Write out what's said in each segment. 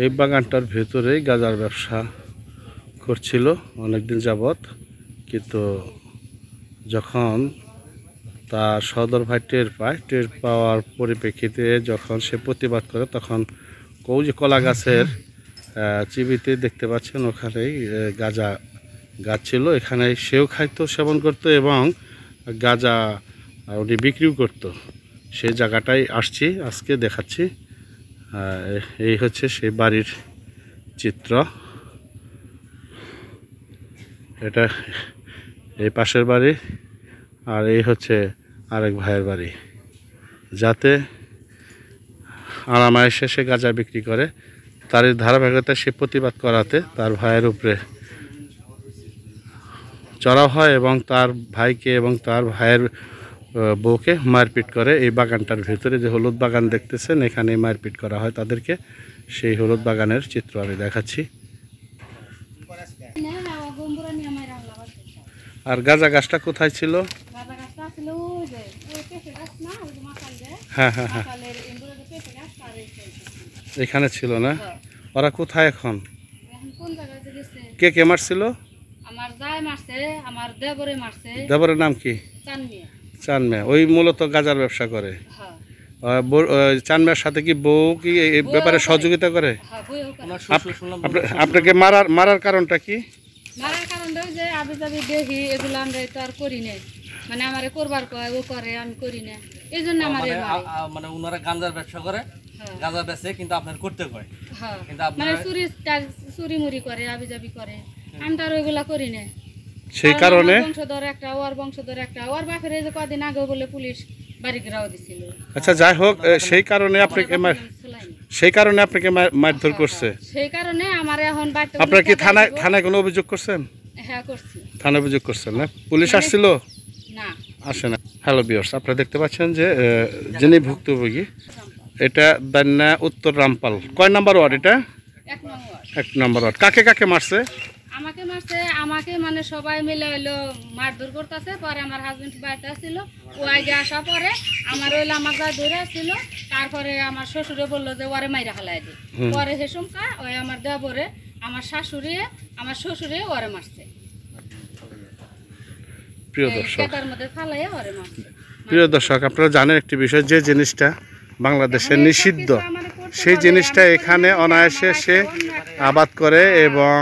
এই বাগানটার ভেতরেই গাঁজার ব্যবসা করছিল অনেকদিন যাবৎ, কিন্তু যখন তার সদর ভাই টের পাওয়ার পরিপ্রেক্ষিতে যখন সে প্রতিবাদ করে, তখন যে কলা গাছের চিবিতে দেখতে পাচ্ছেন ওখানেই গাঁজা গাছ ছিল, এখানে সেও খাইতো, সেবন করতো এবং গাঁজা উনি বিক্রিও করতো। সেই জায়গাটাই আসছি, আজকে দেখাচ্ছি। এই হচ্ছে সেই বাড়ির চিত্র। এটা এই পাশের বাড়ি, আর এই হচ্ছে আরেক ভাইয়ের বাড়ি। যাতে আরামায় শেষে গাঁজা বিক্রি করে, তার ধারাবাহিকতা সে প্রতিবাদ করাতে তার ভাইয়ের উপরে চড়াও হয় এবং তার ভাইকে এবং তার ভাইয়ের বউকে মারপিট করে। এই বাগানটার ভেতরে যে হলুদ বাগান দেখতেছেন, এখানে মারপিট করা হয় তাদেরকে। সেই হলুদ বাগানের চিত্র আমি দেখাচ্ছি। আর গাঁজা গাছটা কোথায় ছিল? হ্যাঁ হ্যাঁ হ্যাঁ, এখানে ছিল না? ওরা কোথায় এখন? কে কে মারছিল? আমার জামাই মারছে, আমার দেবরে মারছে। দেবরের নাম কি? চানমিয়া। ওই মূলত গাঁজার ব্যবসা করে। চানমিয়ার সাথে কি বউ কি এই ব্যাপারে সহযোগিতা করে? আপনাকে মারার কারণটা কি? মারার কারণটা যে আবি যাবি দেখি এগুলো আমরা তো আর করি না, মানে আমারে করবার কয় ও করে, আমি করি না, এই জন্য আমারে মানে ওনারা গাঁজার ব্যবসা করে, গাঁজা বেচে, কিন্তু আপনার করতে কয়। কিন্তু মানে চুরি মুড়ি করে, আবি যাবি করে, আমি তো আর ওইগুলা করি না। সেই কারণে বংশধর একটা, ওর বংশধর একটা, ওর বাপের যে কদিন আগে বলে পুলিশ বাড়ি ঘেরাও দিছিল। আচ্ছা, যাই হোক, সেই কারণে আপনাকে মারধর করছে। সেই কারণে আমার এখন আপনারা কি থানায় কোনো অভিযোগ করছেন? হ্যাঁ করছি। থানায় অভিযোগ করছেন না? পুলিশ আসছিল? না, আসে না। হ্যালো ভিউয়ার্স, আপনারা দেখতে পাচ্ছেন যে যিনি ভুক্তভোগী, এটা দান্না উত্তর রামপাল। কয় নাম্বার ওয়ার্ড এটা? 1 নম্বর ওয়ার্ড। কাকে কাকে মারছে? আমাকে মারছে, আমাকে মানে সবাই মিলে হইলো মারধর করতেছে। পরে আমার হাজবেন্ড বাড়িতে আসছিল, ও আগে আসা পরে আমার হইলো আমার যা ধরে আসছিল, তারপরে আমার শ্বশুরে বললো যে ওরে মাইরা হালাই দি। পরে হেসুমকা ওই আমার দেবরে, আমার শাশুড়ি, আমার শ্বশুরে ওরে মারছে। প্রিয় দর্শক, আপনারা জানেন একটি বিষয়, যে জিনিসটা বাংলাদেশে নিষিদ্ধ, সেই জিনিসটা এখানে অনায়াসে সে আবাদ করে এবং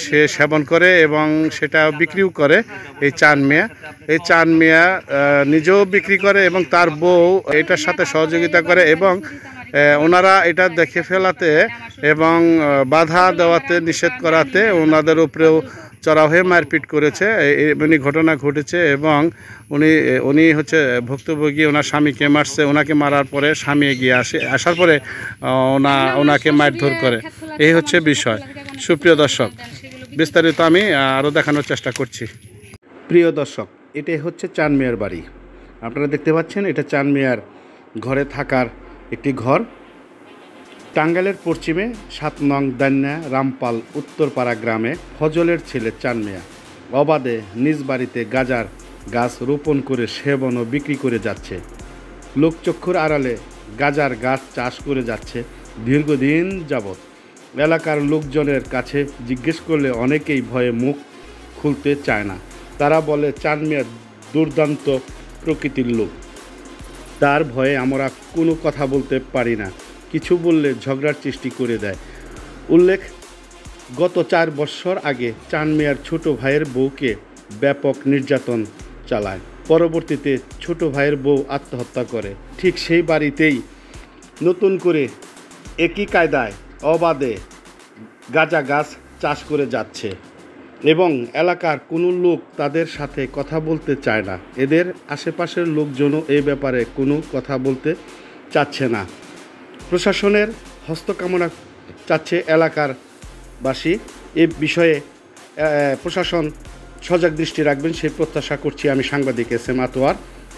সে সেবন করে এবং সেটা বিক্রিও করে। এই চানমিয়া নিজেও বিক্রি করে এবং তার বউ এটার সাথে সহযোগিতা করে, এবং ওনারা এটা দেখে ফেলাতে এবং বাধা দেওয়াতে, নিষেধ করাতে ওনাদের উপরেও চড়াও হয়ে মারপিট করেছে। এমনি ঘটনা ঘটেছে এবং উনি হচ্ছে ভুক্তভোগী, ওনার স্বামীকে মারছে। ওনাকে মারার পরে স্বামী এগিয়ে আসার পরে ওনাকে মারধর করে। এই হচ্ছে বিষয়। সুপ্রিয় দর্শক, বিস্তারিত আমি আরও দেখানোর চেষ্টা করছি। প্রিয় দর্শক, এটাই হচ্ছে চানমিয়ার বাড়ি। আপনারা দেখতে পাচ্ছেন, এটা চানমিয়ার ঘরে থাকার একটি ঘর। টাঙ্গাইলের পশ্চিমে 7 নং দান্না রামপাল উত্তরপাড়া গ্রামে ফজলের ছেলে চানমিয়া অবাধে নিজ বাড়িতে গাঁজার গাছ রোপণ করে সেবন ও বিক্রি করে যাচ্ছে। লোকচক্ষুর আড়ালে গাঁজার গাছ চাষ করে যাচ্ছে দীর্ঘদিন যাবৎ। এলাকার লোকজনের কাছে জিজ্ঞেস করলে অনেকেই ভয়ে মুখ খুলতে চায় না। তারা বলে চানমিয়া দুর্দান্ত প্রকৃতির লোক, তার ভয়ে আমরা কোনো কথা বলতে পারি না, কিছু বললে ঝগড়ার সৃষ্টি করে দেয়। উল্লেখ, গত 4 বছর আগে চানমিয়ার ছোট ভাইয়ের বউকে ব্যাপক নির্যাতন চালায়। পরবর্তীতে ছোট ভাইয়ের বউ আত্মহত্যা করে। ঠিক সেই বাড়িতেই নতুন করে একই কায়দায় অবাধে গাঁজা গাছ চাষ করে যাচ্ছে এবং এলাকার কোনো লোক তাদের সাথে কথা বলতে চায় না। এদের আশেপাশের লোকজনও এই ব্যাপারে কোনো কথা বলতে চাচ্ছে না। প্রশাসনের হস্তকামনা চাচ্ছে এলাকার বাসী। এ বিষয়ে প্রশাসন সজাগ দৃষ্টি রাখবেন সেই প্রত্যাশা করছি আমি, সাংবাদিক SM আতোয়ার।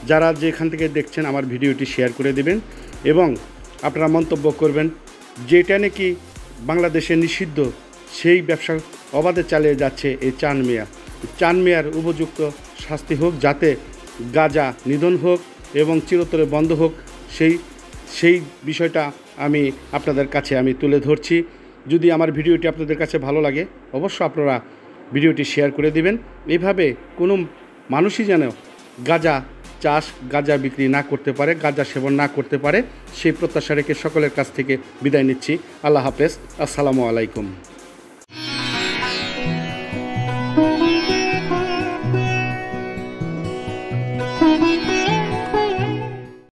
যারা যেখান থেকে দেখছেন আমার ভিডিওটি শেয়ার করে দিবেন এবং আপনারা মন্তব্য করবেন। যেটা নাকি বাংলাদেশে নিষিদ্ধ, সেই ব্যবসা অবাধে চালিয়ে যাচ্ছে এই চানমিয়ার উপযুক্ত শাস্তি হোক, যাতে গাঁজা নিধন হোক এবং চিরতরে বন্ধ হোক, সেই বিষয়টা আমি আপনাদের কাছে তুলে ধরছি। যদি আমার ভিডিওটি আপনাদের কাছে ভালো লাগে অবশ্যই আপনারা ভিডিওটি শেয়ার করে দিবেন। এইভাবে কোনো মানুষই যেন গাঁজা চাষ গাঁজা বিক্রি না করতে পারে, গাঁজা সেবন না করতে পারে, সেই প্রত্যাশা রেখে সকলের কাছ থেকে বিদায় নিচ্ছি। আল্লাহ হাফেজ। আসসালামু আলাইকুম।